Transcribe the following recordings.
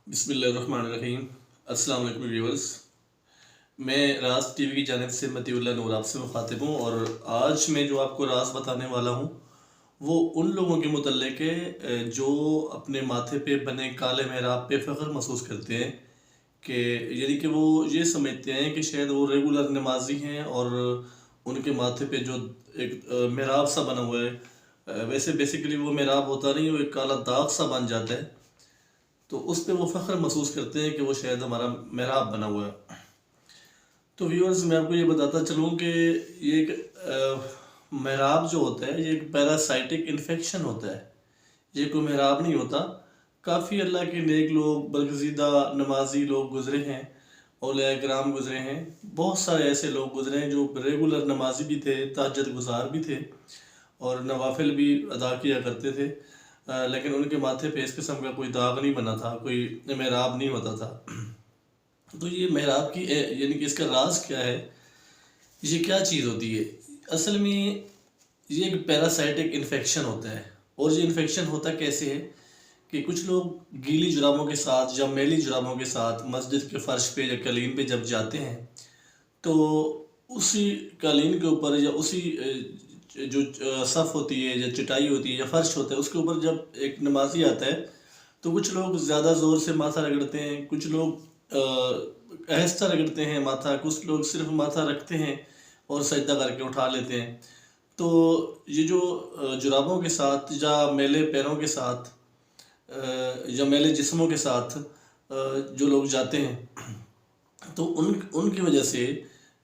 بسم اللہ الرحمن الرحیم۔ السلام علیکم ویورز، میں راز ٹی وی کی جانب سے متی اللہ نور آپ سے مخاطب ہوں، اور آج میں جو آپ کو راز بتانے والا ہوں وہ ان لوگوں کے متعلق ہے جو اپنے ماتھے پہ بنے کالے محراب پہ فخر محسوس کرتے ہیں کہ یعنی کہ وہ یہ سمجھتے ہیں کہ شاید وہ ریگولر نمازی ہیں، اور ان کے ماتھے پہ جو ایک محراب سا بنا ہوا ہے، ویسے بیسیکلی وہ محراب ہوتا نہیں، وہ ایک کالا داغ سا بن جاتا ہے، تو اس پہ وہ فخر محسوس کرتے ہیں کہ وہ شاید ہمارا محراب بنا ہوا ہے۔ تو ویورز، میں آپ کو یہ بتاتا چلوں کہ یہ ایک محراب جو ہوتا ہے یہ ایک پیراسائٹک انفیکشن ہوتا ہے، یہ کوئی محراب نہیں ہوتا۔ کافی اللہ کے نیک لوگ، برگزیدہ نمازی لوگ گزرے ہیں، اولیاء کرام گزرے ہیں، بہت سارے ایسے لوگ گزرے ہیں جو ریگولر نمازی بھی تھے، تہجد گزار بھی تھے، اور نوافل بھی ادا کیا کرتے تھے، لیکن ان کے ماتھے پہ اس قسم کا کوئی داغ نہیں بنا تھا، کوئی محراب نہیں ہوتا تھا۔ تو یہ محراب کی یعنی کہ اس کا راز کیا ہے، یہ کیا چیز ہوتی ہے؟ اصل میں یہ ایک پیراسائٹک انفیکشن ہوتا ہے، اور یہ انفیکشن ہوتا کیسے ہے کہ کچھ لوگ گیلی جرابوں کے ساتھ یا میلی جرابوں کے ساتھ مسجد کے فرش پہ یا قالین پہ جب جاتے ہیں، تو اسی قالین کے اوپر یا اسی جو صف ہوتی ہے یا چٹائی ہوتی ہے یا فرش ہوتا ہے، اس کے اوپر جب ایک نمازی آتا ہے تو کچھ لوگ زیادہ زور سے ماتھا رگڑتے ہیں، کچھ لوگ آہستہ رگڑتے ہیں ماتھا، کچھ لوگ صرف ماتھا رکھتے ہیں اور سجدہ کر کے اٹھا لیتے ہیں۔ تو یہ جو جرابوں کے ساتھ یا میلے پیروں کے ساتھ یا میلے جسموں کے ساتھ جو لوگ جاتے ہیں، تو ان کی وجہ سے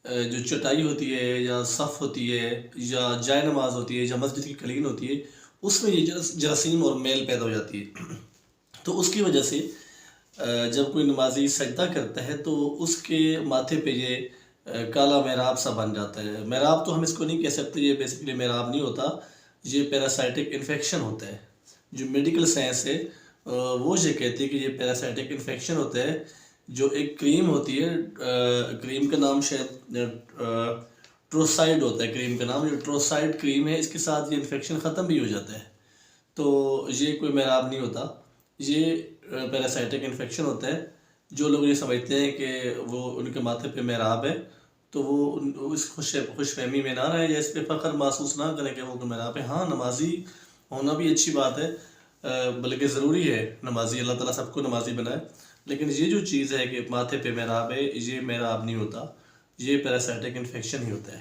جو چٹائی ہوتی ہے یا صف ہوتی ہے یا جائے نماز ہوتی ہے یا مسجد کی قالین ہوتی ہے، اس میں یہ جراثیم اور میل پیدا ہو جاتی ہے۔ تو اس کی وجہ سے جب کوئی نمازی سجدہ کرتا ہے تو اس کے ماتھے پہ یہ کالا محراب سا بن جاتا ہے۔ محراب تو ہم اس کو نہیں کہہ سکتے، یہ بیسیکلی محراب نہیں ہوتا، یہ پیراسائٹک انفیکشن ہوتا ہے۔ جو میڈیکل سائنس ہے وہ یہ کہتی ہے کہ یہ پیراسائٹک انفیکشن ہوتا ہے۔ جو ایک کریم ہوتی ہے، کریم کا نام شاید ٹروسائڈ ہوتا ہے، کریم کا نام جو ٹروسائڈ کریم ہے، اس کے ساتھ یہ انفیکشن ختم بھی ہو جاتا ہے۔ تو یہ کوئی محراب نہیں ہوتا، یہ پیراسائٹک انفیکشن ہوتا ہے۔ جو لوگ یہ سمجھتے ہیں کہ وہ ان کے ماتھے پہ محراب ہے، تو وہ اس خوش فہمی میں نہ رہیں یا اس پہ فخر محسوس نہ کریں کہ وہ محراب ہے۔ ہاں، نمازی ہونا بھی اچھی بات ہے، بلکہ ضروری ہے نمازی، اللہ تعالیٰ سب کو نمازی بنائے، لیکن یہ جو چیز ہے کہ ماتھے پہ محراب ہے، یہ محراب نہیں ہوتا، یہ پیراسائٹک انفیکشن ہی ہوتا ہے۔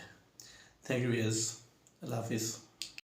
تھینک یو یس، اللہ حافظ۔